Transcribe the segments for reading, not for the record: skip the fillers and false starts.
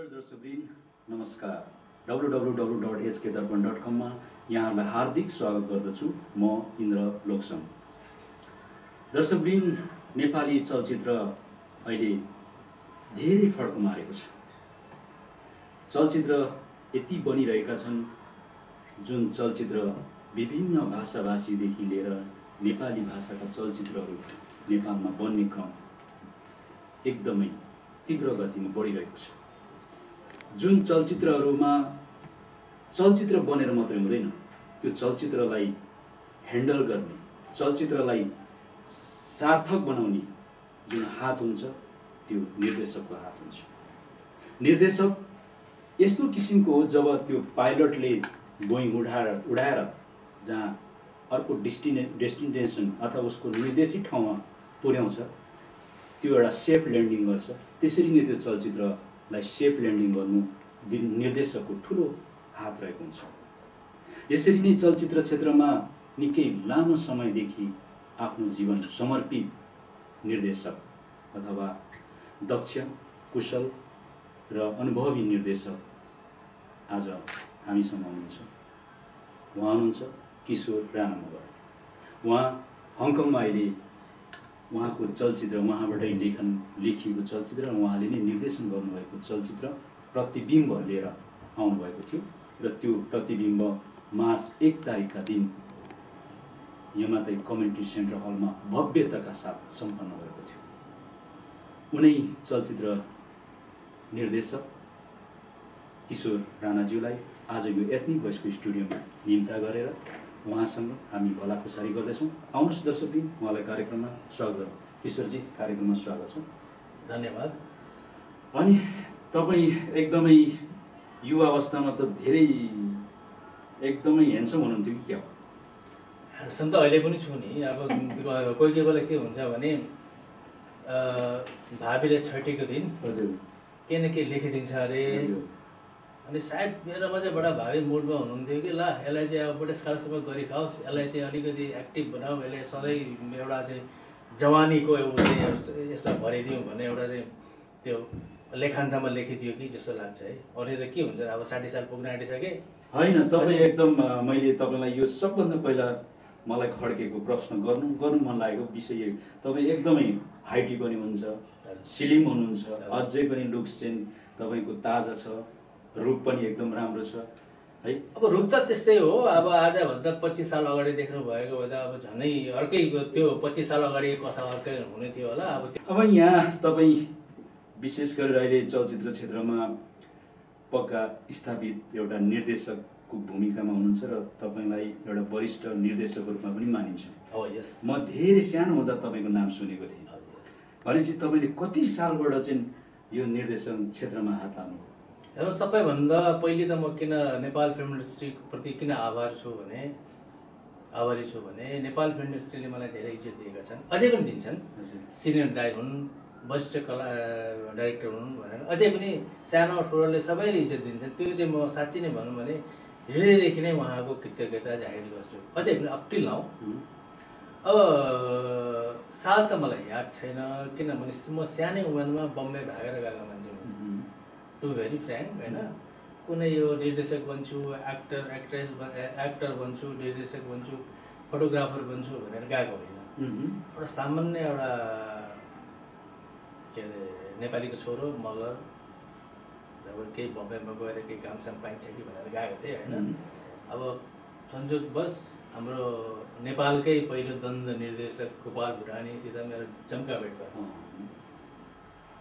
Dear दर्शकवृन्द, नमस्कार। www.hkdarpan.com मा यहाँहरूलाई हार्दिक स्वागत गर्दछु। म इन्द्र लोकसम। दर्शकवृन्द, नेपाली चलचित्र अहिले धेरै फड्को मारेको छ। चलचित्र यति बनिरहेका छन् जुन चलचित्र विभिन्न भाषाभाषीदेखि लिएर नेपाली भाषाका चलचित्रहरू नेपालमा बन्ने क्रम एकदमै तीव्र गतिमा बढिरहेको छ। जुन चलचित्रहरूमा चलचित्र बनेर मात्रै हुँदैन, त्यो चलचित्रलाई ह्यान्डल गर्ने, चलचित्रलाई सार्थक बनाउने जुन हात हुन्छ त्यो निर्देशकको हात हुन्छ। निर्देशक यस्तो किसिमको हो जब त्यो पाइलटले बोइङ उडाएर जहाँ अर्को डेस्टिनेसन अथवा उसको निर्देशित ठाउँमा पुर्याउँछ त्यो एउटा सेफ ल्यान्डिङ गर्छ। त्यसरी नै त्यो चलचित्रलाई सेफ ल्यान्डिङ गर्नु निर्देशकको ठुलो हात रहेको हुन्छ। यसरी नै चलचित्र क्षेत्रमा निकै लामो समयदेखि आफ्नो जीवन समर्पित निर्देशक अथवा दक्ष, कुशल र अनुभवी निर्देशक आज हामीसँग हुनुहुन्छ। उहाँ हुनुहुन्छ किशोर राणा मगर। उहाँ हङकङमा अहिले उहाँको चलचित्र, उहाँबाटै लेखिएको चलचित्र र उहाँले नै निर्देशन गर्नुभएको चलचित्र प्रतिबिम्ब लिएर आउनुभएको थियो र त्यो प्रतिबिम्ब मार्च 1 तारिकका दिन यमातै कम्युनिटी सेन्टर हलमा भव्यताका साथ सम्पन्न भएको थियो। उनै चलचित्र निर्देशक किशोर राणाज्यूलाई आज यो एथनिक भोइसको स्टुडियोमा निम्ता गरेर उहाँसँग हामी भलाखुसारी गर्दैछौँ। आउनुहोस् दर्शकवृन्द, उहाँलाई कार्यक्रममा स्वागत गरौँ। किशोरजी, कार्यक्रममा स्वागत छ। धन्यवाद। अनि तपाईँ एकदमै युवा अवस्थामा त धेरै एकदमै ह्यान्डसम हुनुहुन्थ्यो कि क्या हो? ह्यान्डसम त अहिले पनि छु नि। अब कोही कोही बेला के हुन्छ भने भाबीले छैटेको दिन हजुर के न के लेखिदिन्छ अरे। अनि सायद मेरोमा चाहिँ बडा भावी मुडमा हुनुहुन्थ्यो कि ल यसलाई चाहिँ अब बुढेसकालसम्म गरिखाओस्, यसलाई चाहिँ अलिकति एक्टिभ बनाऊ, यसले सधैँ एउटा चाहिँ जवानीको एउटा यसो भरिदिउँ भन्ने एउटा चाहिँ त्यो लेखान्तमा लेखिदियो कि जस्तो लाग्छ है। अनि त के हुन्छ अब 60 साल पुग्न आँटिसके होइन। तपाईँ एकदम, मैले तपाईँलाई यो सबभन्दा पहिला मलाई खड्केको प्रश्न गर्नु मन लागेको विषय तपाईँ एकदमै हाइटी पनि हुनुहुन्छ, स्लिम हुनुहुन्छ, अझै पनि लुक्स चाहिँ तपाईँको ताजा छ, रूप पनि एकदम राम्रो छ है। अब रूप त त्यस्तै हो। अब आजभन्दा 25 साल अगाडि देख्नु भएको भए त अब झनै अर्कै त्यो 25 साल अगाडि कथा अर्कै हुने थियो होला। अब यहाँ तपाईँ विशेष गरेर अहिले चलचित्र क्षेत्रमा पक्का स्थापित एउटा निर्देशकको भूमिकामा हुनुहुन्छ र तपाईँलाई एउटा वरिष्ठ निर्देशकको रूपमा पनि मानिन्छ। हो, यस। म धेरै सानो हुँदा तपाईँको नाम सुनेको थिएँ। भनेपछि तपाईँले कति सालबाट चाहिँ यो निर्देशन क्षेत्रमा हात हाल्नु? हेर्नु, सबैभन्दा पहिले त म किन नेपाल फिल्म इन्डस्ट्रीप्रति किन आभारी छु भने नेपाल फिल्म इन्डस्ट्रीले मलाई धेरै इज्जत दिएका छन्, अझै पनि दिन्छन्। सिनियर दाइ हुन्, वरिष्ठ कला डाइरेक्टर हुन् भनेर अझै पनि सानो ठुलोले सबैले इज्जत दिन्छन्। त्यो चाहिँ म साँच्चै नै भनौँ भने हृदयदेखि नै उहाँको कृतज्ञता जाहेर गर्छु, अझै पनि अप टिल नाउ। अब साल त मलाई याद छैन, किनभने म सानै उमेरमा बम्बई भागेर गएको मान्छे हुँ। टु भेरी फ्र्याङ्क होइन। कुनै यो निर्देशक बन्छु, एक्टर बन्छु, निर्देशक बन्छु, फोटोग्राफर बन्छु भनेर गएको होइन। एउटा सामान्य एउटा के अरे नेपालीको छोरो मगर, अब केही बम्बईमा गएर केही कामसाम पाइन्छ कि भनेर गएको थिएँ होइन। अब संयोगवश हाम्रो नेपालकै पहिलो द्वन्द निर्देशक गोपाल भुटानीसित मेरो जम्का भेट भयो।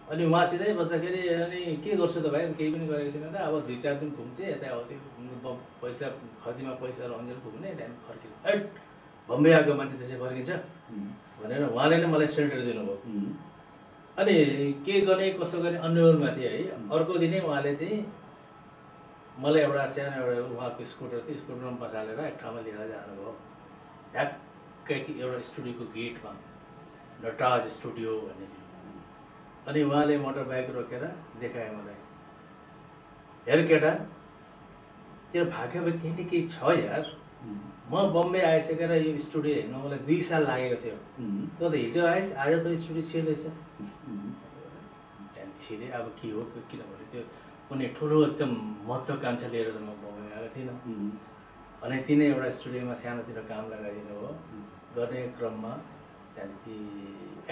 अनि उहाँसितै बस्दाखेरि अनि के गर्छु त भाइ, केही पनि गरेको छैन त, अब 2-4 दिन घुम्छु यताउति, पैसा खतीमा पैसा रन्जेल घुम्ने, त्यहाँदेखि फर्किनु। एट बम्बई आएको मान्छे त्यसै फर्किन्छ भनेर उहाँले नै मलाई सेल्टर दिनुभयो। अनि के गर्ने कसो गर्ने अन्यलमा थिएँ है। अर्को दिनै उहाँले चाहिँ मलाई एउटा सानो एउटा उहाँको स्कुटर थियो, स्कुटरमा बसालेर एक ठाउँमा लिएर जानुभयो। ठ्याक्कै एउटा स्टुडियोको गेटमा नटराज स्टुडियो भन्ने थियो। अनि उहाँले मोटर बाइक रोकेर देखाए मलाई, हेर केटा, तेरो भाग्यमा केही न केही छ यार। म बम्बई आइसकेर यो स्टुडियो हेर्न मलाई 2 साल लागेको थियो। त हिजो आइस, आज त स्टुडियो छिर्दैछस्। छिरे अब के हो, किनभने त्यो कुनै ठुलो एकदम महत्त्वकांक्षा लिएर त म बम्बई गएको थिइनँ। अनि तिनै एउटा स्टुडियोमा सानोतिर काम लगाइदिनु हो गर्ने क्रममा त्यहाँदेखि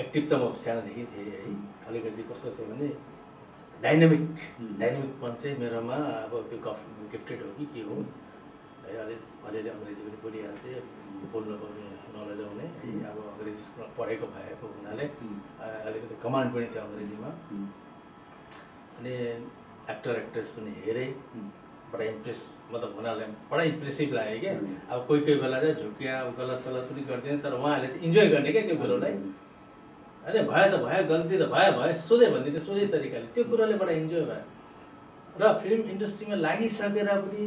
एक्टिभ त म सानोदेखि थिएँ है। अलिकति कस्तो थियो भने डाइनामिकपन चाहिँ मेरोमा अब त्यो गिफ्टेड हो कि के हो है। अलिअलि अङ्ग्रेजी पनि बोलिहाल्थेँ, बोल्न पाउने नलेज आउने है। अब अङ्ग्रेजी स्कुलमा पढेको भएको हुनाले अलिकति कमान्ड पनि थियो अङ्ग्रेजीमा। अनि एक्टर एक्ट्रेस पनि हेरेँ, बडा इम्प्रेस मतलब हुनाले बडा इम्प्रेसिभ लाग्यो क्या। अब कोही कोही बेला चाहिँ झुक्या गलत सलत पनि गर्दैन, तर उहाँहरूले चाहिँ इन्जोय गर्ने क्या त्यो कुरोलाई। अरे भयो त भयो, गल्ती त भयो सोझै भनिदिने, सोझै तरिकाले त्यो कुरोले बडा इन्जोय भयो। र फिल्म इन्डस्ट्रीमा लागिसकेर पनि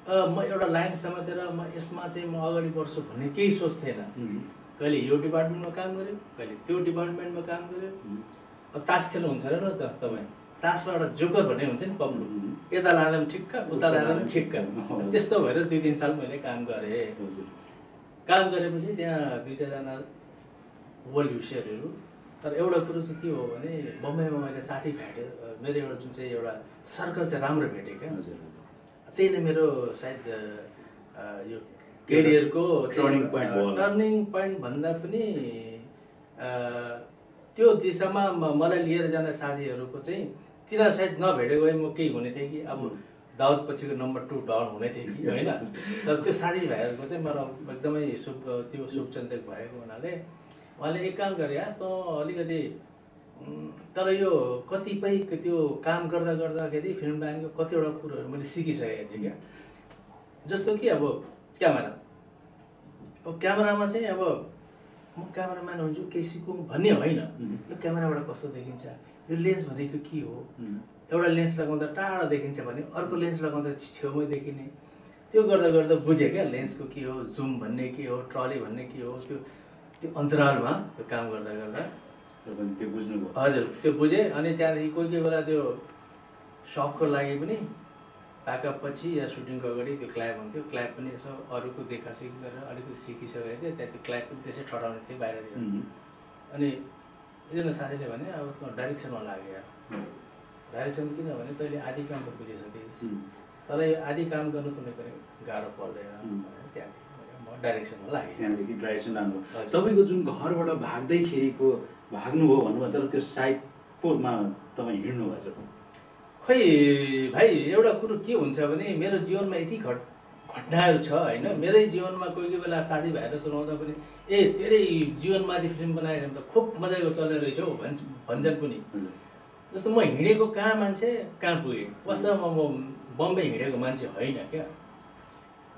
म एउटा लाइन समातेर म यसमा चाहिँ म अगाडि बढ्छु भन्ने केही सोच थिएन। कहिले यो डिपार्टमेन्टमा काम गऱ्यो, कहिले त्यो डिपार्टमेन्टमा काम गऱ्यो। अब तास खेल्नुहुन्छ र न त तपाईँ, तासमा एउटा जोकर भन्ने हुन्छ नि पब्लु, यता लाँदा पनि ठिक्क उता लाँदा पनि ठिक्क। त्यस्तो भएर 2-3 साल मैले काम गरेँ। काम गरेपछि त्यहाँ 2-4जना वेल-विशरहरू। तर एउटा कुरो चाहिँ के हो भने बम्बईमा मैले साथी भेटेँ, मेरो एउटा जुन चाहिँ एउटा सर्कल चाहिँ राम्रो भेटेँ क्या। त्यही नै मेरो सायद यो करियरको टर्निङ पोइन्ट भन्दा पनि त्यो दिशामा मलाई लिएर जाने साथीहरूको चाहिँ तिनीहरू सायद नभेटेको भए म केही हुने थिएँ कि अब दाउद पछिको नम्बर 2 डन हुने थिएँ कि होइन। तर त्यो साथीभाइहरूको चाहिँ मलाई एकदमै त्यो शुभचिन्तक भएको हुनाले उहाँले एक काम गरे, त अलिकति तर यो कतिपय त्यो काम गर्दाखेरि फिल्म लाइनको कतिवटा कुरोहरू मैले सिकिसकेको थिएँ क्या। जस्तो कि अब क्यामेरामा चाहिँ अब म क्यामेराम्यान हुन्छु केही सिकौँ भन्ने होइन। यो क्यामेराबाट कस्तो देखिन्छ, यो लेन्स भनेको के हो, एउटा लेन्स लगाउँदा टाढा देखिन्छ भने अर्को लेन्स लगाउँदा छेउमै देखिने। त्यो गर्दा गर्दा बुझेँ क्या लेन्सको के हो, जुम भन्ने के हो, ट्रली भन्ने के हो। त्यो अन्तरालमा त्यो काम गर्दा गर्दा त्यो बुझ्नुभयो। हजुर त्यो बुझेँ। अनि त्यहाँदेखि कोही कोही बेला त्यो सकको लागि पनि प्याकअप पछि या सुटिङको अगाडि त्यो क्ल्याप हुन्थ्यो, क्ल्याप पनि यसो अरूको देखासेखी गरेर अलिकति सिकिसकेको थिएँ। त्यहाँ त्यो क्ल्याप पनि त्यसै ठटाउने थिएँ बाहिरतिर। अनि एकजना साथीले भने अब त डाइरेक्सनमा लाग्यो। डाइरेक्सन किनभने तैँले आधी काम त बुझिसकेस्, तर यो आधी काम गर्नु कुनै पनि गाह्रो पर्दैन। त्यहाँ म डाइरेक्सनमा लागेँ। त्यहाँदेखि डाइरेक्सन राम्रो। तपाईँको जुन घरबाट भाग्दैखेरिको भाग्नु हो भन्नुभयो, तर त्यो साइड पोमा तपाईँ हिँड्नु भएछ। खै भाइ एउटा कुरो के हुन्छ भने मेरो जीवनमा यति घटनाहरू छ होइन। मेरै जीवनमा कोही कोही बेला साथीभाइहरू सुनाउँदा पनि तेरै जीवनमाथि फिल्म बनायो भने त खुब मजाको चल्ने रहेछ हौ भन्छन् पनि। जस्तो म हिँडेको कहाँ मान्छे कहाँ पुगेँ, वास्तवमा म बम्बई हिँडेको मान्छे होइन क्या।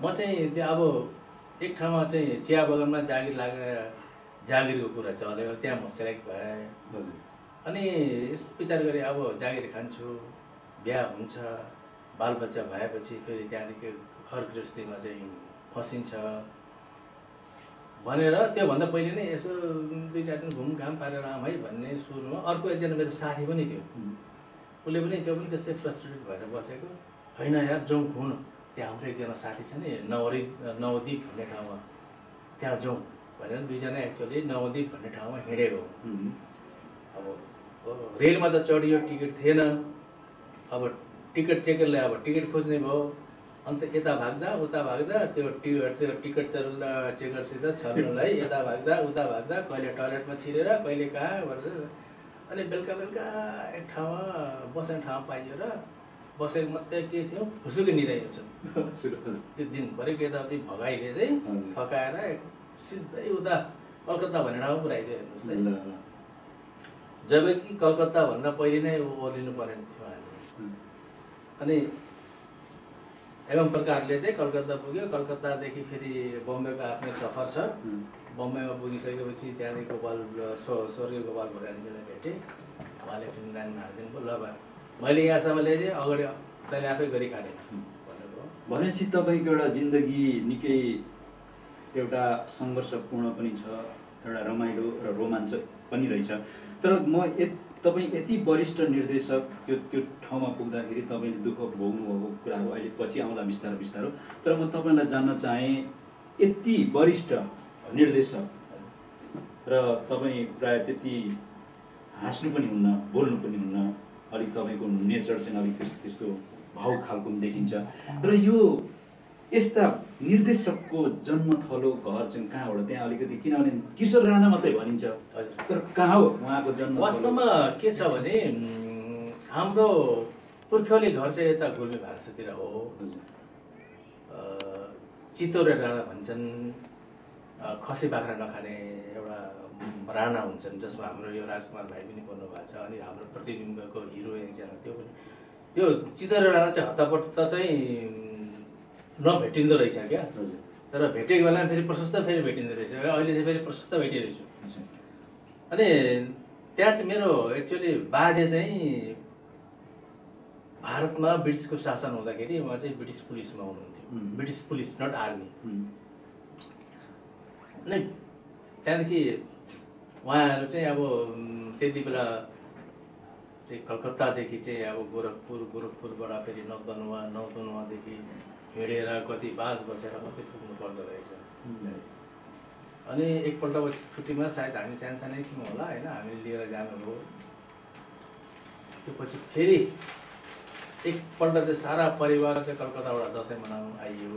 म चाहिँ त्यो अब एक ठाउँमा चाहिँ चिया बगानमा जागिर लागेर जागिरको कुरा चल्यो, त्यहाँ म सेलेक्ट भएँ। अनि यसो विचार गरेँ अब जागिर खान्छु, बिहा हुन्छ, बालबच्चा भएपछि फेरि त्यहाँदेखि घर गृहस्थीमा चाहिँ फसिन्छ भनेर त्योभन्दा पहिले नै यसो 2-4 दिन घुमघाम पारेर आऊँ है भन्ने सुरुमा अर्को एकजना मेरो साथी पनि थियो। उसले पनि त्यो पनि त्यस्तै फ्रस्ट्रेटेड भएर बसेको, होइन यार जाउँ घुम्नु, त्यहाँ हाम्रो एकजना साथी छ नि नवद्वीप भन्ने ठाउँमा, त्यहाँ जाउँ भनेर 2जना एक्चुअली नवद्वीप भन्ने ठाउँमा हिँडेको। अब रेलमा त चढियो, टिकट थिएन। अब टिकट चेकरले अब टिकट खोज्ने भयो। अन्त यता भाग्दा उता भाग्दा त्यो टिकट चेकरसित छल्नलाई यता भाग्दा उता भाग्दा कहिले टोयलेटमा छिरेर कहिले कहाँ गरेर अनि बेलुका एक ठाउँमा बस्ने ठाउँ पाइयो र बसेको मात्रै के थियो फुसुकै निदाइन्छ। त्यो दिनभरिको यताउति भगाइदिए चाहिँ थकाएर सिधै उता कलकत्ता भन्ने ठाउँमा पुऱ्याइदियो हेर्नुहोस् है। जबकि कलकत्ता भन्दा पहिले नै ओर्लिनु पर्ने थियो हामीले। अनि एवं प्रकारले चाहिँ कलकत्ता पुग्यो। कलकत्तादेखि फेरि बम्बईको आफ्नै सफर छ। बम्बईमा पुगिसकेपछि त्यहाँदेखि स्वर्गीय गोपाल भुटानीजीलाई भेटेँ। उहाँले फिल्म लाइनमा हालिदिनु भयो, ल भयो मैले यहाँसम्म ल्याइदिएँ, अगाडि तैँले आफै गरी खाने भन्नुभयो। भनेपछि तपाईँको एउटा जिन्दगी निकै एउटा सङ्घर्षपूर्ण पनि छ, एउटा रमाइलो र रोमाञ्चक पनि रहेछ। तर तपाईँ यति वरिष्ठ निर्देशक त्यो ठाउँमा पुग्दाखेरि तपाईँले दुःख भोग्नुभएको कुराहरू अहिले पछि आउँला बिस्तारो बिस्तारो। तर म तपाईँलाई जान्न चाहेँ, यति वरिष्ठ निर्देशक र तपाईँ प्रायः त्यति हाँस्नु पनि हुन्न, बोल्नु पनि हुन्न, अलिक तपाईँको नेचर चाहिँ अलिक त्यस्तो त्यस्तो भाउ खालको पनि देखिन्छ। र यो यस्ता निर्देशकको जन्मथलो घर चाहिँ कहाँबाट त्यहाँ अलिकति, किनभने किशोर राणा मात्रै भनिन्छ तर कहाँ हो उहाँको जन्म? वास्तवमा के छ भने हाम्रो पुर्ख्यौली घर चाहिँ यता गुल्मी भाषातिर हो। चितौरे राणा भन्छन्, खसी बाख्रा नखाने एउटा राणा हुन्छन् जसमा हाम्रो यो राजकुमार भाइ पनि पर्नु भएको छ। अनि हाम्रो प्रतिबिम्बको हिरो एकजना त्यो पनि, यो चितौरे राणा चाहिँ हत्तापत्त चाहिँ नभेटिँदो रहेछ क्या। तर भेटेको बेलामा फेरि प्रशस्त फेरि भेटिँदो रहेछ। अहिले चाहिँ फेरि प्रशस्त भेटिरहेछु। अनि त्यहाँ चाहिँ मेरो एक्चुअली बाजे चाहिँ भारतमा ब्रिटिसको शासन हुँदाखेरि उहाँ चाहिँ ब्रिटिस पुलिसमा हुनुहुन्थ्यो। British police, not army. अनि त्यहाँदेखि उहाँहरू चाहिँ अब त्यति बेला चाहिँ कलकत्तादेखि चाहिँ अब गोरखपुरबाट फेरि नौतनुवादेखि हिँडेर कति बास बसेर मात्रै पुग्नु पर्दो रहेछ। अनि एकपल्ट छुट्टीमा सायद हामी सानसानै थियौँ होला होइन, हामीले लिएर जानुभयो। त्यो पछि फेरि एकपल्ट चाहिँ सारा परिवार चाहिँ कलकत्ताबाट दसैँ मनाउनु आइयो।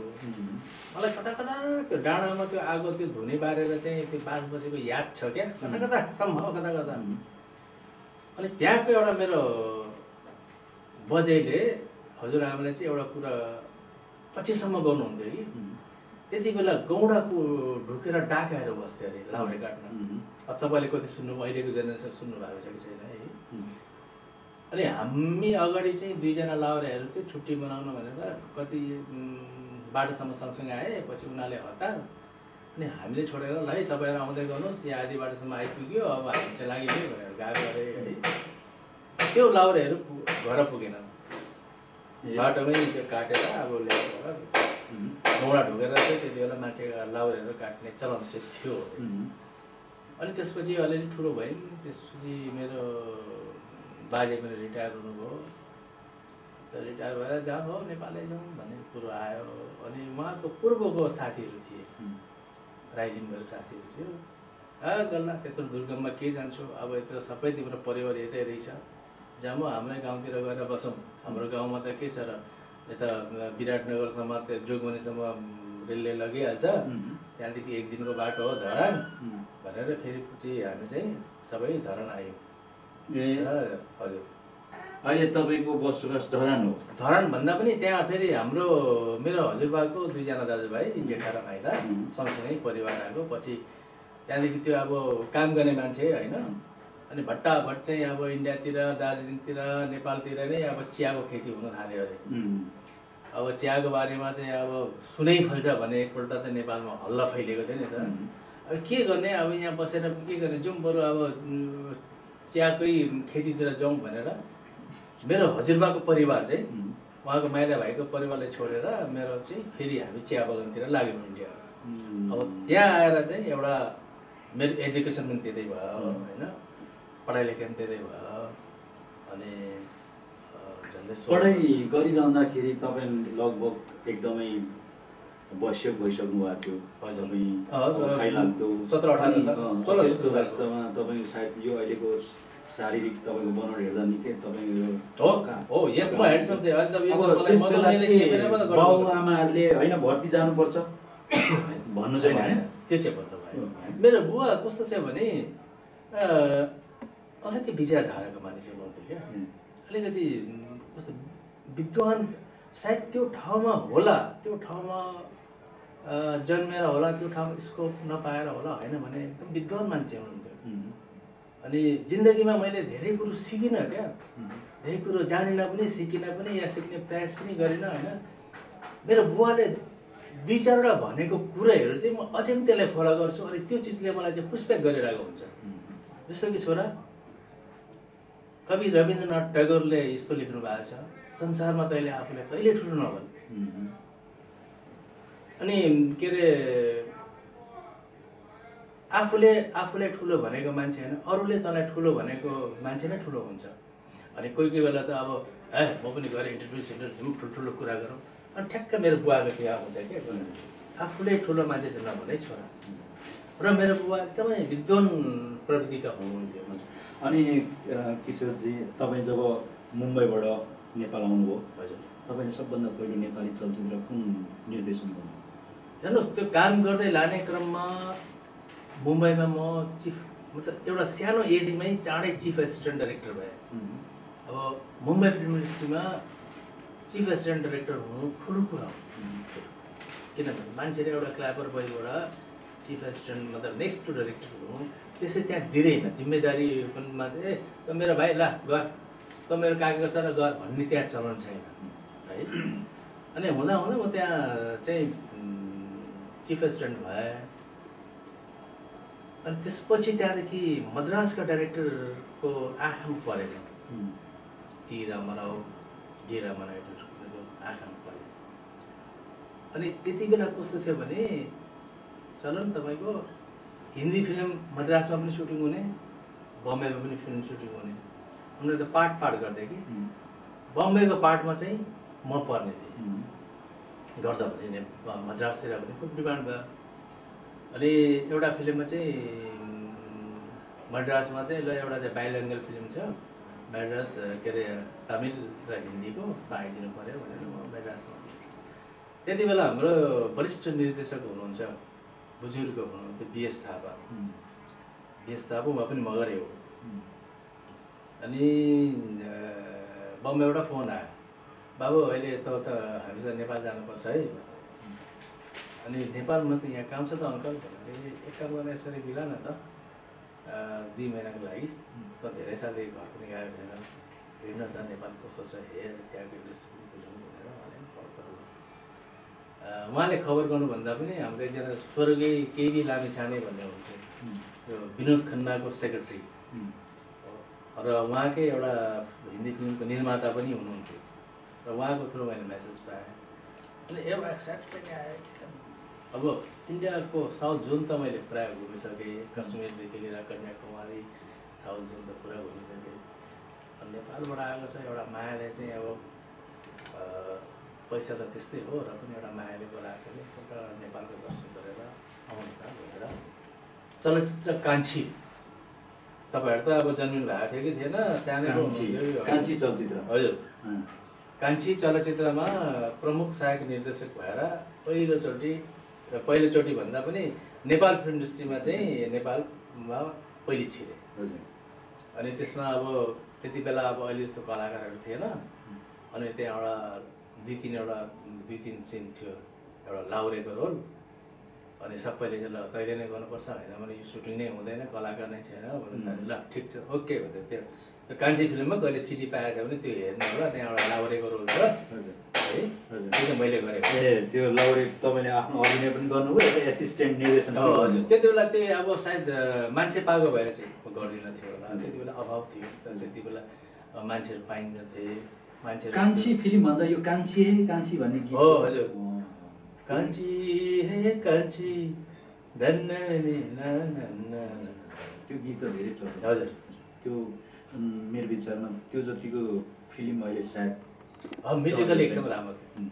मलाई कता कता त्यो डाँडामा त्यो आगो त्यो धुनी बारेर चाहिँ त्यो बास बसेको याद छ क्या, कता कता सम्भव कता कता। अनि त्यहाँको एउटा मेरो बजेले हजुरआमाले चाहिँ एउटा कुरा पछिसम्म गर्नुहुन्थ्यो कि त्यति बेला गौडाको ढुकेर डाकाएर बस्थ्यो अरे लाउरे काट्न। अब तपाईँले कति सुन्नु, अहिलेको जेनेरेसन सुन्नु भएको छ कि छैन है। अनि हामी अगाडि चाहिँ दुईजना लाउरेहरू चाहिँ छुट्टी मनाउन भनेर कति बाटोसम्म सँगसँगै आए। पछि उनीहरूले हतार, अनि हामीले छोडेर ल है तपाईँहरू आउँदै गर्नुहोस्, यहाँ आधी बाटोसम्म आइपुग्यो, अब हामी चाहिँ लाग्यो भनेर गएको अरे है। त्यो लाउरेहरू घर पुगेन, बाटोमै त्यो काटेर अब ल्याएर गौडा ढुकेर चाहिँ त्यति बेला मान्छे लाउरेहरू काट्ने चलन चाहिँ थियो। अनि त्यसपछि अलिअलि ठुलो भयौँ। त्यसपछि मेरो बाजे पनि रिटायर हुनुभयो। रिटायर भएर जानुभयो, नेपालै जाउँ भन्ने कुरो आयो। अनि उहाँको पूर्वको साथीहरू थिए, राई लिम्बूहरू साथीहरू थियो। गल्ला त्यत्रो दुर्गममा के जान्छु, अब यत्रो सबै तिम्रो परिवार यतै रहेछ, जहाँ म हाम्रै गाउँतिर गएर बसौँ। हाम्रो गाउँमा त के छ र, यता विराटनगरसम्म चाहिँ जोगबनीसम्म रेलले लगिहाल्छ, त्यहाँदेखि एक दिनको बाटो हो धरान भनेर फेरि चाहिँ हामी चाहिँ सबै धरान आयौँ। हजुर, अहिले तपाईँको बसोबास धरान हो? धरान भन्दा पनि त्यहाँ फेरि हाम्रो मेरो हजुरबाको दुईजना दाजुभाइ जेठा र माइला सँगसँगै परिवार आएको। पछि त्यहाँदेखि त्यो अब काम गर्ने मान्छे होइन। अनि भट्टाभट चाहिँ अब इन्डियातिर, दार्जिलिङतिर, नेपालतिर नै अब चियाको खेती हुन थाल्यो अरे। अब चियाको बारेमा चाहिँ अब सुनै फैल्छ भने एकपल्ट चाहिँ नेपालमा हल्ला फैलिएको थियो नि त। अब के गर्ने, अब यहाँ बसेर के गर्ने, जाउँ बरु अब चियाकै खेतीतिर जाउँ भनेर मेरो हजुरबाको परिवार चाहिँ उहाँको माइला भाइको परिवारलाई छोडेर मेरो चाहिँ फेरि हामी चिया बगानतिर लाग्यौँ इन्डिया। अब त्यहाँ आएर चाहिँ एउटा मेरो एजुकेसन पनि त्यतै भयो होइन, पढाइ लेखाइ पनि त्यतै भयो। अनि झन्डै पढाइ गरिरहँदाखेरि तपाईँ लगभग एकदमै वयस्क भइसक्नु भएको थियो। खाइलाग्दो 17-18 यस्तो वास्तवमा तपाईँको सायद यो अहिलेको शारीरिक तपाईँको बनावट हेर्दा निकै तपाईँको हो यस म हेडसम थिएँ। अहिले त यो मलाई बाउ आमाहरूले होइन भर्ती जानुपर्छ भन्नु चाहिँ होइन, त्यो चाहिँ भन्नु भयो। मेरो बुवा कस्तो थियो भने अलिकति विचारधाराको मानिस हुनुहुन्थ्यो क्या। अलिकति कस्तो विद्वान सायद त्यो ठाउँमा होला, त्यो ठाउँमा जन्मेर होला, त्यो ठाउँमा स्कोप नपाएर होला, होइन भने एकदम विद्वान मान्छे हुनुहुन्थ्यो। अनि जिन्दगीमा मैले धेरै कुरो सिकिनँ क्या, धेरै कुरो जानिनँ पनि, सिकिनँ पनि, या सिक्ने प्रयास पनि गरिनँ होइन। मेरो बुवाले दुई चारवटा भनेको कुराहरू चाहिँ म अझै पनि त्यसलाई फलो गर्छु। अनि त्यो चिजले मलाई चाहिँ पुष्पेक गरिरहेको हुन्छ। जस्तो कि छोरा, कवि रविन्द्रनाथ टैगोरले यस्तो लेख्नु भएको छ, संसारमा तैँले आफूलाई कहिले ठुलो नभन्। अनि के अरे आफूले ठुलो भनेको मान्छे होइन, अरूले तँलाई ठुलो भनेको मान्छे नै ठुलो हुन्छ। अनि कोही कोही बेला त अब म पनि गएर इन्टरभ्यू जाउँ, ठुल्ठुलो कुरा गरौँ। अनि ठ्याक्क मेरो बुवाको त्यो आउँछ क्या, आफूले ठुलो मान्छे चाहिँ नभनै छोरा। र मेरो बुवा एकदमै विद्वान प्रवृत्तिका हुनुहुन्थ्यो। अनि किशोरजी, तपाईँ जब मुम्बईबाट नेपाल आउनुभयो। हजुर। तपाईँले सबभन्दा पहिलो नेपाली चलचित्र कुन निर्देशन गर्नु? हेर्नुहोस्, त्यो काम गर्दै लाने क्रममा मुम्बईमा म चिफ मतलब एउटा सानो एजमै चाँडै चिफ एसिस्टेन्ट डाइरेक्टर भएँ। अब मुम्बई फिल्म इन्डस्ट्रीमा चिफ एसिस्टेन्ट डाइरेक्टर हुनु ठुलो कुरा हो। किनभने मान्छेले एउटा क्ल्यापर बोयबाट चिफ एसिस्टेन्ट मतलब नेक्स्ट टु डाइरेक्टर हुनु त्यसै त्यहाँ दिँदैन। जिम्मेदारी पनि मात्रै त मेरो भाइ ला गर, त मेरो कागज छ र गर भन्ने त्यहाँ चलन छैन है। अनि हुँदा हुँदा म त्यहाँ चाहिँ चिफ एसिस्टेन्ट भएँ। अनि त्यसपछि त्यहाँदेखि मद्रासका डाइरेक्टरको आँखामा परेको टी रामाराव डी रामानायडूको आँखामा पऱ्यो। अनि त्यति बेला कस्तो थियो भने चलन तपाईँको हिन्दी फिल्म मद्रासमा पनि सुटिङ हुने, बम्बईमा पनि फिल्म सुटिङ हुने। उनीहरू त पार्ट गर्थे कि बम्बईको पार्टमा चाहिँ म पर्ने थिएँ गर्दा भने मद्रासतिर पनि खुब डिमान्ड भयो। अनि एउटा फिल्ममा चाहिँ मद्रासमा चाहिँ ल एउटा चाहिँ बाइलिङ्गुअल फिल्म छ, मद्रास के अरे तमिल र हिन्दीको आइदिनु पऱ्यो भनेर म मद्रासमा। त्यति बेला हाम्रो वरिष्ठ निर्देशक हुनुहुन्छ, बुजुर्ग हुनुहुन्थ्यो बिएस थापा। बिएस थापा उहाँ पनि मगरै हो। अनि बम्बईबाट फोन आयो, बाबु अहिले त हामीसँग नेपाल जानुपर्छ है। अनि नेपालमा त यहाँ काम छ त अङ्कल भनेर एक काम गर्न यसरी मिला न त 2 महिनाको लागि त धेरै सालले घर पनि गएको छैन, हेर्न त नेपाल कस्तो छ, हेर त्यहाँको इन्डस्ट्री बुझौँ भनेर उहाँले खबर गर्नुभन्दा पनि हाम्रो एकजना स्वर्गीय केबी लामिछाने भन्ने हुन्थ्यो, त्यो विनोद खन्नाको सेक्रेटरी र उहाँकै एउटा हिन्दी फिल्मको निर्माता पनि हुनुहुन्थ्यो र उहाँको थ्रु मैले मेसेज पाएँ। अनि एउटा एक्साइटमेन्ट आयो। अब इन्डियाको साउथ जोन त मैले प्राय घुमिसकेँ, कश्मीरदेखि लिएर कन्याकुमारी साउथ जोन त पुरा घुमिसकेँ। अनि नेपालबाट आएको छ एउटा मायाले चाहिँ अब पैसा त त्यस्तै हो र पनि एउटा मायाले बोलाएको छ एउटा नेपालको दर्शन गरेर आउनु त भनेर चलचित्र कान्छी, तपाईँहरू त अब जन्मिनु भएको थियो कि थिएन, सानो कान्छी चलचित्र। हजुर, कान्छी चलचित्रमा प्रमुख सहायक निर्देशक भएर पहिलोचोटि भन्दा पनि नेपाल फिल्म इन्डस्ट्रीमा चाहिँ नेपालमा पहिले छिरे। अनि त्यसमा अब त्यति बेला अब अहिले जस्तो कलाकारहरू थिएन। अनि त्यहाँ एउटा दुई तिन सिन थियो, एउटा लाउरेको रोल। अनि सबैले चाहिँ ल तैँले नै गर्नुपर्छ, होइन भने यो सुटिङ नै हुँदैन, कलाकार नै छैन भन्दा ल ठिक छ ओके भन्दै त्यो कान्छी फिल्ममा कहिले सिटी पाएछ भने त्यो हेर्नु होला, त्यहाँ एउटा लाउरेको रोल छ है, त्यो चाहिँ मैले गरेको। ए त्यो लाउरे तपाईँले आफ्नो अभिनय पनि गर्नुभयो, एसिस्टेन्ट निर्देशन? हजुर, त्यति बेला त्यो अब सायद मान्छे पाएको भएर चाहिँ गर्दिन थियो होला, त्यति बेला अभाव थियो, त्यति बेला मान्छेहरू पाइँदैन थिए मान्छे। कान्छी फिल्म भन्दा यो कान्छी हे कान्छी भन्ने गीत हो? हजुर, कान्छी हे कान्छी धन्न त्यो गीत त धेरै चल्छ। हजुर, त्यो मेरो विचारमा त्यो जतिको फिल्म अहिले सायद म्युजिकली एकदम राम्रो थियो।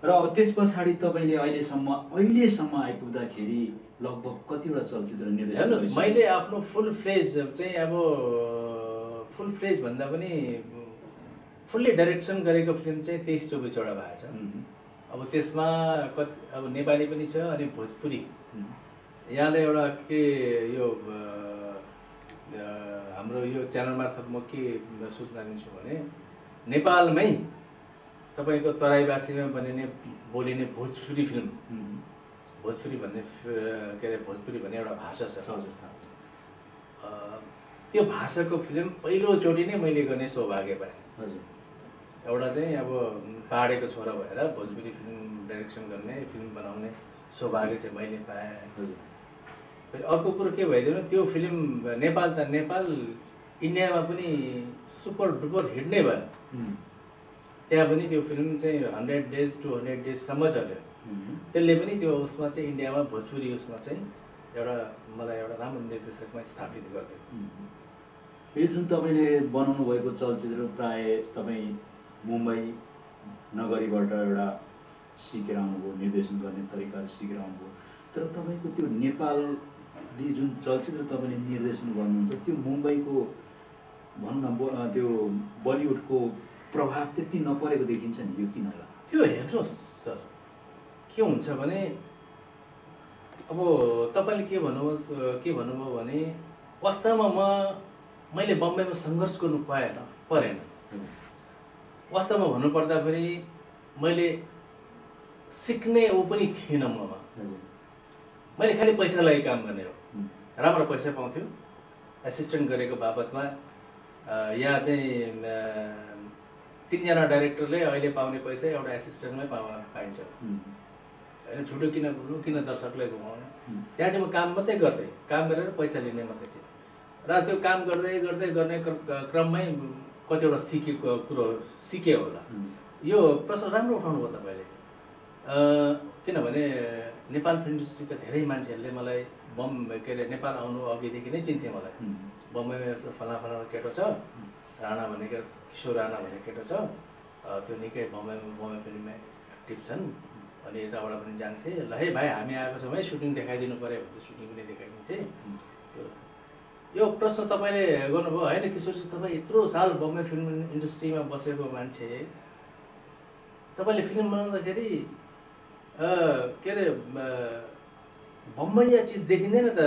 र अब त्यस पछाडि तपाईँले अहिलेसम्म आइपुग्दाखेरि लगभग कतिवटा चलचित्र निर्देशन? हेर्नुहोस्, मैले आफ्नो फुल फ्लेज चाहिँ अब फुल फ्लेज भन्दा पनि फुल्ली डाइरेक्सन गरेको फिल्म चाहिँ 23-24वटा भएको छ। अब त्यसमा अब नेपाली पनि छ अनि भोजपुरी। यहाँले एउटा के यो हाम्रो यो च्यानल मार्फत म के सूचना दिन्छु भने नेपालमै तपाईँको तराईवासीमा बोलिने भोजपुरी फिल्म, भोजपुरी भन्ने के अरे भोजपुरी भन्ने एउटा भाषा छ, त्यो भाषाको फिल्म पहिलोचोटि नै मैले गर्ने सौभाग्य पाएँ। एउटा चाहिँ अब पाहाडेको छोरा भएर भोजपुरी फिल्म डाइरेक्सन गर्ने, फिल्म बनाउने सौभाग्य चाहिँ मैले पाएँ। फेरि अर्को कुरो के भइदियो भने त्यो फिल्म नेपाल त नेपाल, इन्डियामा पनि सुपर डुपर हिट नै भयो। त्यहाँ पनि त्यो फिल्म चाहिँ 100 days 200 daysसम्म चल्यो। त्यसले पनि त्यो उसमा चाहिँ इन्डियामा भोजपुरी उसमा चाहिँ मलाई एउटा राम्रो निर्देशकमा स्थापित गरिदियो। यो जुन तपाईँले बनाउनु भएको चलचित्र प्राय तपाईँ मुम्बई नगरीबाट एउटा सिकेर आउनुभयो, निर्देशन गर्ने तरिकाहरू सिकेर आउनुभयो। तर तपाईँको त्यो नेपाली जुन चलचित्र तपाईँले निर्देशन गर्नुहुन्छ त्यो मुम्बईको भनौँ न त्यो बलिउडको प्रभाव त्यति नपरेको देखिन्छ नि, यो किन होला? त्यो हेर्नुहोस् सर, के हुन्छ भने अब तपाईँले के भन्नुभयो भने वास्तवमा मैले बम्बईमा सङ्घर्ष गर्नु परेन। वास्तवमा भन्नुपर्दाखेरि मैले सिक्ने ऊ पनि थिएन ममा। मैले खालि पैसा लागि काम गर्ने हो, राम्रो पैसा पाउँथ्यो एसिस्टेन्ट गरेको बाबतमा। यहाँ चाहिँ 3 जना डाइरेक्टरले अहिले पाउने पैसा एउटा एसिस्टेन्टमै पाइन्छ होइन। छुटो किन दर्शकलाई घुमाउने? त्यहाँ चाहिँ म काम मात्रै गर्थेँ, काम गरेर पैसा लिने मात्रै थिएँ। र त्यो काम गर्ने क्रममै कतिवटा सिकेको कुरो सिकेँ होला। यो प्रश्न राम्रो उठाउनु भयो तपाईँले, किनभने नेपाल फिल्म इन्डस्ट्रीका धेरै मान्छेहरूले मलाई के अरे नेपाल आउनु अघिदेखि नै चिन्थे मलाई। बम्बईमा यस्तो फलाना केटो छ, राणा भनेको किशोर राणा भन्ने केटो छ, त्यो निकै बम्बई फिल्ममा एक्टिभ छन्। अनि यताबाट पनि जान्थे, ल है भाइ हामी आएको छौँ है, सुटिङ देखाइदिनु पऱ्यो भने सुटिङ पनि देखाइदिन्थे। यो प्रश्न तपाईँले गर्नुभयो होइन किशोरजी, तपाईँ यत्रो साल बम्बई फिल्म इन्डस्ट्रीमा बसेको मान्छे, तपाईँले फिल्म बनाउँदाखेरि के अरे बम्बईया चिज देखिँदैन त?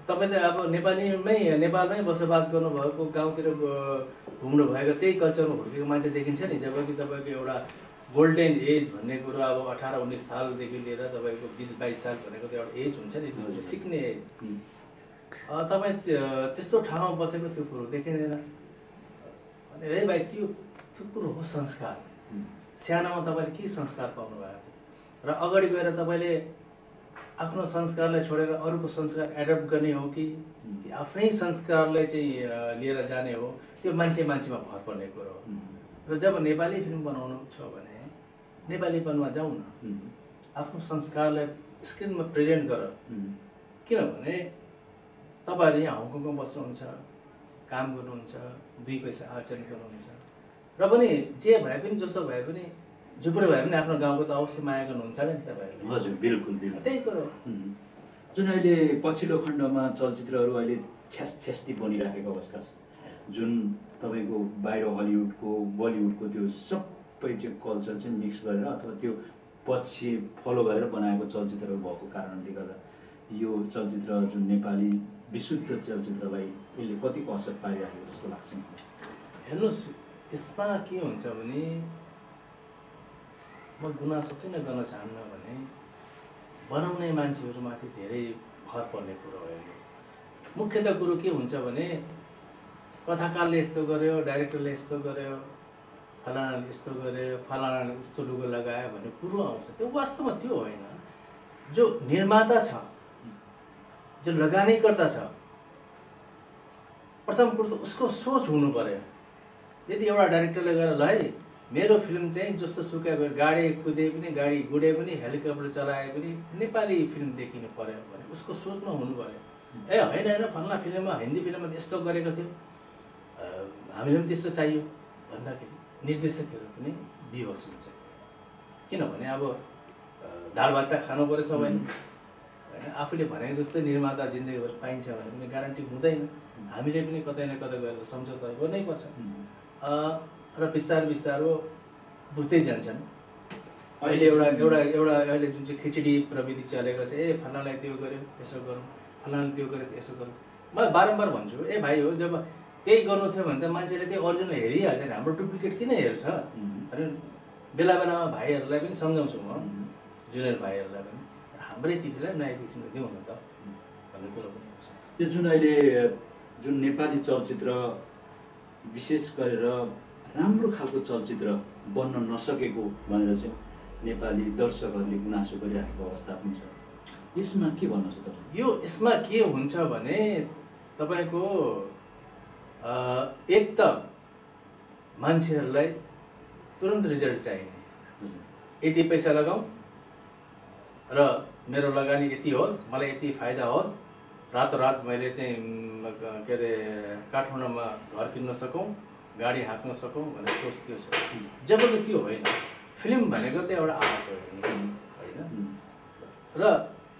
तपाईँ त अब नेपालमै बसोबास गर्नुभएको, गाउँतिर घुम्नु भएको, त्यही कल्चरमा हुर्केको मान्छे देखिन्छ नि। जबकि तपाईँको एउटा गोल्डेन एज भन्ने कुरो अब 18-19 सालदेखि लिएर तपाईँको 20-22 साल भनेको त एउटा एज हुन्छ नि, त्यो सिक्ने एज। तपाईँ त्यस्तो ठाउँमा बसेको त्यो कुरो देखिँदैन भने है भाइ, त्यो कुरो हो संस्कार। सानोमा तपाईँले के संस्कार पाउनु भएको थियो र अगाडि गएर तपाईँले आफ्नो संस्कारलाई छोडेर अरूको संस्कार एडप्ट गर्ने हो कि आफ्नै संस्कारलाई चाहिँ लिएर जाने हो, त्यो मान्छेमा भर पर्ने कुरो हो। र जब नेपाली फिल्म बनाउनु छ भने नेपालीपनमा जाउँ न, आफ्नो संस्कारलाई स्क्रिनमा प्रेजेन्ट गर। किनभने तपाईँहरू यहाँ हङकङमा बस्नुहुन्छ, काम गर्नुहुन्छ, 2 पैसा आर्जन गर्नुहुन्छ, र पनि जे भए पनि जसो भए पनि झुप्रो भए पनि आफ्नो गाउँको त अवश्य माया गर्नुहुन्छ नि तपाईँहरूले। हजुर, बिल्कुल। त्यही कुरो जुन अहिले पछिल्लो खण्डमा चलचित्रहरू अहिले छ्यास्ती बनिराखेको अवस्था छ, जुन तपाईँको बाहिर हलिउडको बलिउडको त्यो सबै चाहिँ कल्चर चाहिँ मिक्स गरेर अथवा त्यो पछि फलो गरेर बनाएको चलचित्रहरू भएको कारणले गर्दा यो चलचित्र जुन नेपाली विशुद्ध चलचित्रलाई यसले कतिको असर पारिराखेको जस्तो लाग्छ? हेर्नुहोस्, यसमा के हुन्छ भने म गुनासो किन गर्न चाहन्न भने बनाउने मान्छेहरूमाथि धेरै भर पर्ने कुरो हो। मुख्यतः कुरो के हुन्छ भने कथाकारले यस्तो गर्यो, डाइरेक्टरले यस्तो गर्यो, फलानाले यस्तो गर्यो, फलानाले उस्तो लुगा लगायो भन्ने कुरो आउँछ। त्यो वास्तवमा त्यो होइन। जो निर्माता छ, जो लगानीकर्ता छ, प्रथम कुरो त उसको सोच हुनु पर्यो। यदि एउटा डाइरेक्टरले गएर ल है मेरो फिल्म चाहिँ जस्तो सुकै गाडी कुदे पनि, गाडी गुडे पनि, हेलिकप्टर चलाए पनि नेपाली फिल्म देखिनु पर्यो भने उसको सोचमा हुनु पर्यो। ए होइन फल्ना फिल्ममा, हिन्दी फिल्ममा यस्तो गरेको थियो, हामीले पनि त्यस्तो चाहियो भन्दाखेरि निर्देशकहरू पनि विवश हुन्छ। किनभने अब दाल भात खानु पर्यो सबैले होइन। आफूले भनेको जस्तै निर्माता जिन्दगीभर पाइन्छ भने पनि ग्यारेन्टी हुँदैन। हामीले पनि कतै न कतै गएर सम्झौता गर्नै पर्छ। र बिस्तारो बुझ्दै जान्छन्। अहिले एउटा अहिले जुन चाहिँ खिचडी प्रविधि चलेको छ, ए फलानालाई त्यो गर्यो यसो गरौँ, फलानाले त्यो गर्यो यसो गरौँ। म बारम्बार भन्छु, ए भाइ हो, जब त्यही गर्नु थियो भने त मान्छेले त्यो ओरिजिनल हेरिहाल्छ नि, हाम्रो डुप्लिकेट किन हेर्छ? अनि बेला बेलामा भाइहरूलाई पनि सम्झाउँछु म, जुनियर भाइहरूलाई पनि, हाम्रै चिजलाई नयाँ किसिमले दिउँ न त भन्ने कुरो पनि हुन्छ। यो जुन अहिले जुन नेपाली चलचित्र विशेष गरेर राम्रो खालको चलचित्र बन्न नसकेको भनेर चाहिँ नेपाली दर्शकहरूले गुनासो गरिरहेको अवस्था पनि छ। यसमा के भन्नु छ तपाईँ? यसमा के हुन्छ भने तपाईँको एक त मान्छेहरूलाई तुरन्त रिजल्ट चाहिने, यति पैसा लगाऊ र मेरो लगानी यति होस्, मलाई यति फाइदा होस्, रातोरात मैले चाहिँ के अरे काठमाडौँमा घर किन्न सकौँ, गाडी हाँक्न सकौँ भन्ने सोच त्यो छ। जबकि त्यो होइन। फिल्म भनेको त एउटा आर्ट हो होइन। र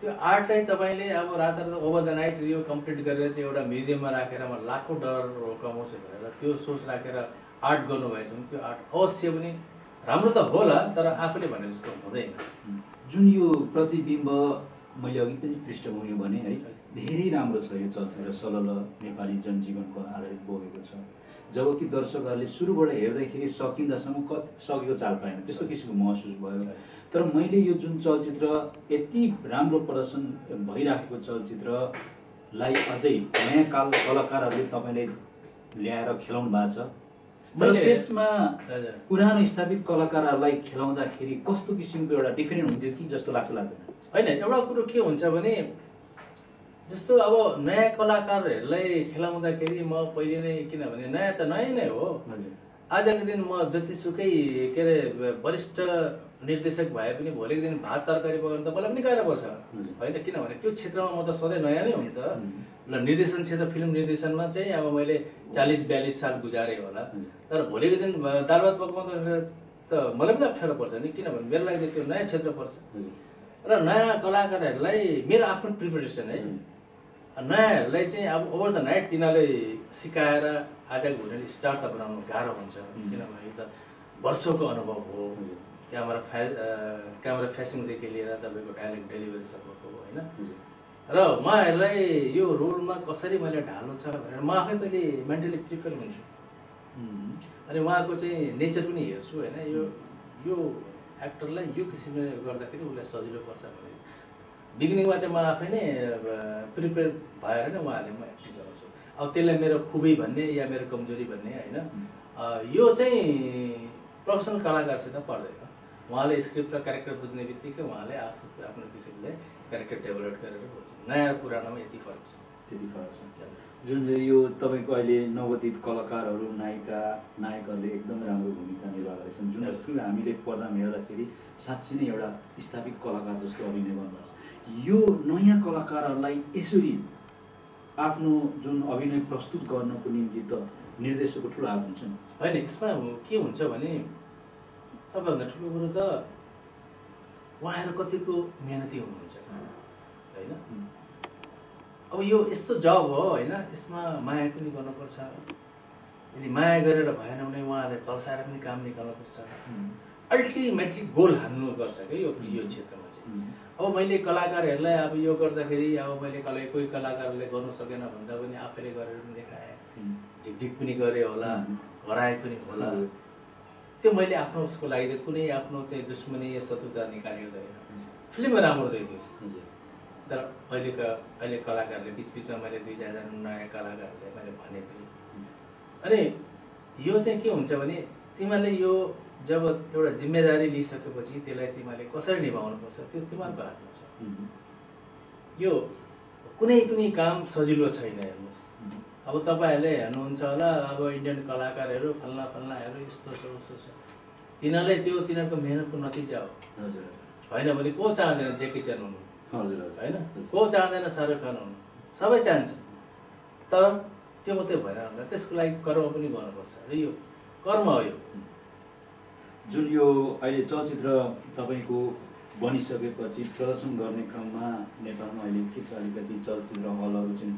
त्यो आर्टलाई तपाईँले अब रातारात ओभर द नाइट यो कम्प्लिट गरेर चाहिँ एउटा म्युजियममा राखेर म लाखौँ डलर कमाउँछु भनेर त्यो सोच राखेर आर्ट गर्नुभएछ भने त्यो आर्ट अवश्य पनि राम्रो त होला, तर आफूले भने जस्तो हुँदैन। जुन यो प्रतिबिम्ब मैले अघि पनि पृष्ठभूमि भने है, धेरै राम्रो छ यो चलचित्र, सलल नेपाली जनजीवनको आधारित बोकेको छ। जबकि दर्शकहरूले सुरुबाट हेर्दाखेरि सकिँदासम्म सकेको चाल पाएन, त्यस्तो किसिमको महसुस भयो। तर मैले यो जुन चलचित्र यति राम्रो प्रदर्शन भइराखेको चलचित्रलाई अझै नयाँ कलाकारहरूले तपाईँले ल्याएर खेलाउनु भएको छ, तर त्यसमा पुरानो स्थापित कलाकारहरूलाई खेलाउँदाखेरि कस्तो किसिमको एउटा डिफरेन्ट हुन्थ्यो कि जस्तो लाग्छ लाग्दैन? होइन, एउटा कुरो के हुन्छ भने जस्तो अब नयाँ कलाकारहरूलाई खेलाउँदाखेरि म पहिले नै, किनभने नयाँ त नयाँ नै हो। आजको दिन म जतिसुकै के अरे वरिष्ठ निर्देशक भए पनि भोलिको दिन भात तरकारी पकाउनु त मलाई पनि गाह्रो पर्छ होइन, किनभने त्यो क्षेत्रमा म त सधैँ नयाँ नै हो नि त। ल निर्देशन क्षेत्र, फिल्म निर्देशनमा चाहिँ अब मैले 40-42 साल गुजारेँ होला, तर भोलिको दिन दाल भात पकाउँदाखेरि त मलाई पनि अप्ठ्यारो पर्छ नि, किनभने मेरो लागि त्यो नयाँ क्षेत्र पर्छ। र नयाँ कलाकारहरूलाई मेरो आफ्नो प्रिपरेसन है, नयाँहरूलाई चाहिँ अब ओभर द नाइट तिनीहरूले सिकाएर आजको हुने स्टार त बनाउनु गाह्रो हुन्छ, किनभने यो त वर्षौँको अनुभव हो। क्यामेरा फेसिङदेखि लिएर तपाईँको डायलग डेलिभरी सबको होइन। र उहाँहरूलाई यो रोलमा कसरी मैले ढाल्नु छ भनेर म आफै पनि मेन्टली प्रिपेयर हुन्छु। अनि उहाँको चाहिँ नेचर पनि हेर्छु होइन, यो एक्टरलाई यो किसिमले गर्दाखेरि उसलाई सजिलो पर्छ भने बिगिनिङमा चाहिँ म आफै नै प्रिपेयर भएर नै उहाँहरूले म एक्टिङ गराउँछु। अब त्यसलाई मेरो खुबी भन्ने या मेरो कमजोरी भन्ने होइन, यो चाहिँ प्रोफेसनल कलाकारसित पर्दैन। उहाँले स्क्रिप्ट र क्यारेक्टर बुझ्ने बित्तिकै उहाँले आफ्नो किसिमले क्यारेक्टर डेभलप गरेर बुझ्छ। नयाँ पुरानोमा यति फरक छ, त्यति फरक छ। जुन यो तपाईँको अहिले नवोदित कलाकारहरू, नायिका नायकहरूले एकदम राम्रो भूमिका निर्वाह गरेछन्, जुन हामीले पर्दामा हेर्दाखेरि साँच्चै नै एउटा स्थापित कलाकार जस्तो अभिनय गर्नुपर्छ। यो नयाँ कलाकारहरूलाई यसरी आफ्नो जुन अभिनय प्रस्तुत गर्नको निम्ति त निर्देशकको ठुलो हात हुन्छ नि होइन। यसमा के हुन्छ भने सबैभन्दा ठुलो कुरो त उहाँहरू कतिको मेहनती हुनुहुन्छ होइन। अब यो यस्तो जब हो होइन, यसमा माया पनि गर्नुपर्छ। यदि माया गरेर भएन भने उहाँहरूले तर्साएर पनि काम निकाल्नुपर्छ। अल्टिमेटली गोल हान्नुपर्छ क्या यो क्षेत्रमा चाहिँ। अब मैले कलाकारहरूलाई अब यो गर्दाखेरि अब मैले कोही कलाकारले गर्नु सकेन भन्दा पनि आफैले गरेर पनि देखाएँ, झिकझिक पनि गरेँ होला, हराए पनि होला। त्यो मैले आफ्नो उसको लागि कुनै आफ्नो चाहिँ दुश्मनी या शत्रुता निकालेको छैन। फिल्ममा राम्रो देखियोस्। तर अहिले कलाकारले बिचबिचमा मैले 2-4जना नयाँ कलाकारहरूले मैले भने पनि, अनि यो चाहिँ के हुन्छ भने तिमीहरूले यो जब एउटा जिम्मेदारी लिइसकेपछि त्यसलाई तिमीहरूले कसरी निभाउनुपर्छ त्यो तिमीहरूको हातमा छ। यो कुनै पनि काम सजिलो छैन। हेर्नुहोस्, अब तपाईँहरूले हेर्नुहुन्छ होला, अब इन्डियन कलाकारहरू फल्नाहरू यस्तो छ, तिनीहरूको मेहनतको नतिजा हो होइन। भने को चाहँदैन जेकी च्यान हुनु होइन, को चाहँदैन शाहरुख खान हुनु, सबै चाहन्छ। तर त्यो मात्रै भएर होला, त्यसको लागि कर्म पनि गर्नुपर्छ र यो कर्म हो। यो जुन यो अहिले चलचित्र तपाईँको बनिसकेपछि प्रदर्शन गर्ने क्रममा नेपालमा अहिले के छ, अलिकति चलचित्र हलहरू चाहिँ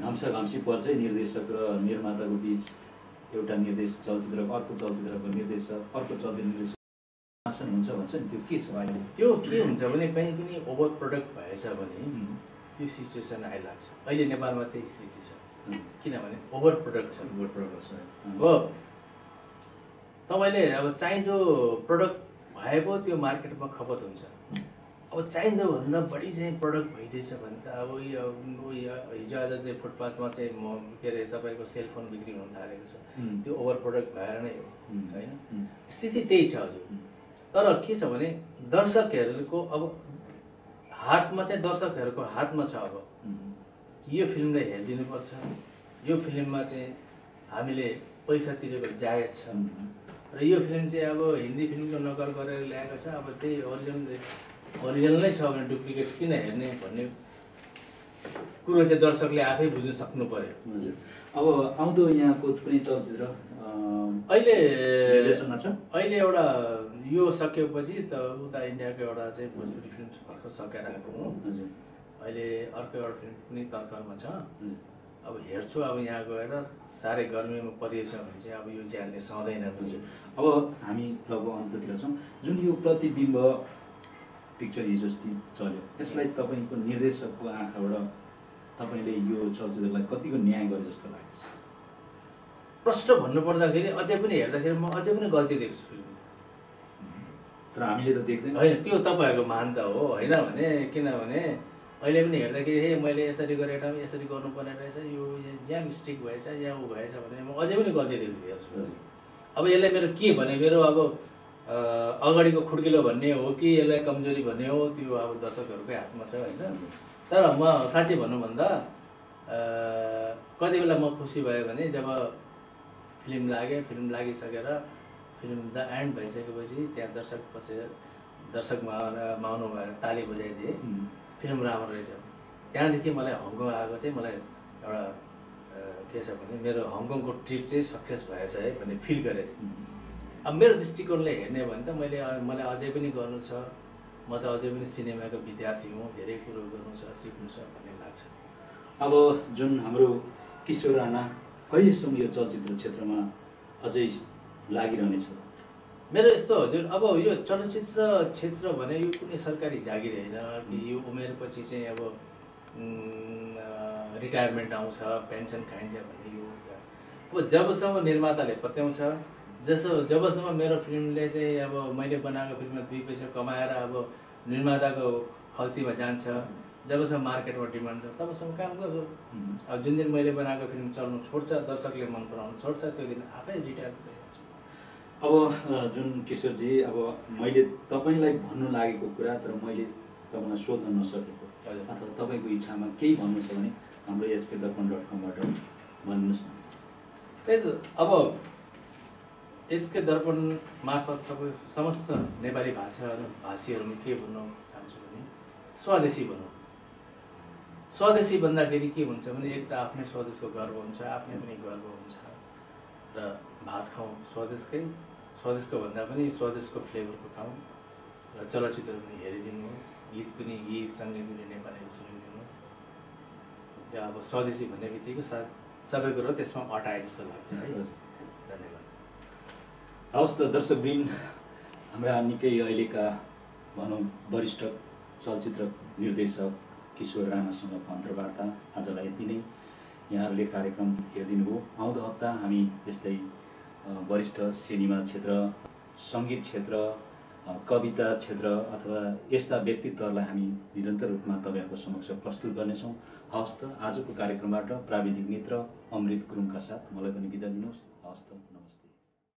घामसी पर्छ निर्देशक र निर्माताको बिच। एउटा चलचित्रको अर्को चलचित्रको निर्देशक, अर्को चलचित्र निर्देशक हुन्छ भन्छ नि, त्यो के छ अहिले? त्यो के हुन्छ भने कहीँ पनि ओभर प्रोडक्ट भएछ भने त्यो सिचुएसन आइलाग्छ। अहिले नेपालमा त्यही स्थिति छ, किनभने ओभर प्रोडक्ट छ हो। तपाईँले अब चाहिँदो प्रोडक्ट भए पो त्यो मार्केटमा खपत हुन्छ। अब चाहिँदो भन्दा बढी चाहिँ प्रडक्ट भइदिएछ भने त अब हिजो आज चाहिँ फुटपाथमा चाहिँ के अरे तपाईँको सेलफोन बिक्री हुन थालेको छ, त्यो ओभर प्रडक्ट भएर नै हो होइन। स्थिति त्यही छ हजुर। तर के छ भने दर्शकहरूको अब हातमा चाहिँ दर्शकहरूको हातमा छ। अब यो फिल्मलाई हेरिदिनुपर्छ, यो फिल्ममा चाहिँ हामीले पैसा तिरेको जायज छ र यो फिल्म चाहिँ अब हिन्दी फिल्मको नकल गरेर ल्याएको छ, अब त्यही ओरिजिनल नै छ भने डुप्लिकेट किन हेर्ने भन्ने कुरो चाहिँ दर्शकले आफै बुझ्न सक्नु पर्यो। अब आउँदो यहाँको कुनै चलचित्र अहिले एउटा यो सकेपछि त उता इन्डियाको एउटा चाहिँ भोजपुरी फिल्म भर्खर सकेर आएको हुँ। अहिले अर्को एउटा फिल्म पनि तर्खरमा छ। अब हेर्छु, अब यहाँ गएर साह्रै गर्मीमा परिएछ भने चाहिँ अब यो ज्यानले सहँदैन पनि। अब हामी लगभग अन्ततिर छौँ। जुन यो प्रतिबिम्ब पिक्चर हिजो अस्ति चल्यो, यसलाई तपाईँको निर्देशकको आँखाबाट तपाईँले यो चलचित्रलाई कतिको न्याय गरे जस्तो लाग्छ? प्रश्न भन्नुपर्दाखेरि अझै पनि हेर्दाखेरि म अझै पनि गल्ती देख्छु फिल्ममा। तर हामीले त देख्दैन। होइन, त्यो तपाईँहरूको महानता हो, होइन भने किनभने अहिले पनि हेर्दाखेरि हे मैले यसरी गरेर यसरी गर्नुपर्ने रहेछ, यो ज्याम स्ट्रिक भएछ या ऊ भएछ भने म अझै पनि गल्ती देख्छु। अब यसलाई मेरो के भने, मेरो अब अगाडिको खुड्किलो भन्ने हो कि यसलाई कमजोरी भन्ने हो, त्यो अब दर्शकहरूकै हातमा छ, होइन। तर म साँच्चै भन्नुभन्दा कति बेला म खुसी भयो भने जब फिल्म लाग्यो, फिल्म लागिसकेर फिल्म द एन्ड भइसकेपछि त्यहाँ दर्शक माउनु भएर ताली बजाइदिए, फिल्म राम्रो रहेछ। त्यहाँदेखि मलाई हङकङ आएको चाहिँ मलाई एउटा के छ भने मेरो हङकङको ट्रिप चाहिँ सक्सेस भएछ है भन्ने फिल गरेछ। अब मेरो दृष्टिकोणले हेर्ने भने त मलाई अझै पनि गर्नु छ, म त अझै पनि सिनेमाको विद्यार्थी हुँ, धेरै कुरो गर्नु छ, सिक्नु छ भन्ने लाग्छ। अब जुन हाम्रो किशोर राणा कहिलेसम्म यो चलचित्र क्षेत्रमा अझै लागिरहनेछ? मेरो यस्तो हजुर, अब यो चलचित्र क्षेत्र भने यो कुनै सरकारी जागिर होइन कि यो उमेरपछि चाहिँ अब रिटायरमेन्ट आउँछ, पेन्सन खाइन्छ भन्ने यो अब जबसम्म निर्माताले पत्याउँछ, जबसम्म मेरो फिल्मले चाहिँ अब मैले बनाएको फिल्ममा 2 पैसा कमाएर अब निर्माताको खल्तीमा जान्छ, जबसम्म मार्केटमा डिमान्ड छ तबसम्म काम गर्छु। अब जुन दिन मैले बनाएको फिल्म चल्नु छोड्छ, दर्शकले मन पराउनु छोड्छ, त्यो दिन आफै रिटायर भइहाल्छु। अब जुन किशोरजी, अब मैले तपाईँलाई भन्नु लागेको कुरा तर मैले तपाईँलाई सोध्न नसकेको अथवा तपाईँको इच्छामा केही भन्नु छ भने हाम्रो skdarpan.com बाट भन्नुहोस् न। त्यही त, अब एसके दर्पण मार्फत समस्त नेपाली भाषीहरूमा के भन्न चाहन्छु भने स्वदेशी भनौँ। स्वदेशी भन्दाखेरि के हुन्छ भने एक त आफ्नै स्वदेशको गर्व हुन्छ, आफ्नै पनि गर्व हुन्छ र भात खाउँ स्वदेशको भन्दा पनि स्वदेशको फ्लेभरको खाउँ र चलचित्र पनि हेरिदिनुहोस्, गीत पनि गीत सङ्गीत पनि नेपालीको सुनिदिनुहोस्। त्यो अब स्वदेशी भन्ने बित्तिकै सबै कुरो त्यसमा अटाए जस्तो लाग्छ है। धन्यवाद। हवस् त दर्शकवृन्द, हाम्रा निकै अहिलेका भनौँ वरिष्ठ चलचित्र निर्देशक किशोर राणासँगको अन्तर्वार्ता आजलाई यति नै। यहाँहरूले कार्यक्रम हेरिदिनु भयो। आउँदो हप्ता हामी यस्तै वरिष्ठ सिनेमा क्षेत्र, सङ्गीत क्षेत्र, कविता क्षेत्र अथवा यस्ता व्यक्तित्वहरूलाई हामी निरन्तर रूपमा तपाईँहरूको समक्ष प्रस्तुत गर्नेछौँ। हवस् त, आजको कार्यक्रमबाट प्राविधिक मित्र अमृत गुरुङका साथ मलाई पनि बिदा दिनुहोस्। हवस् त।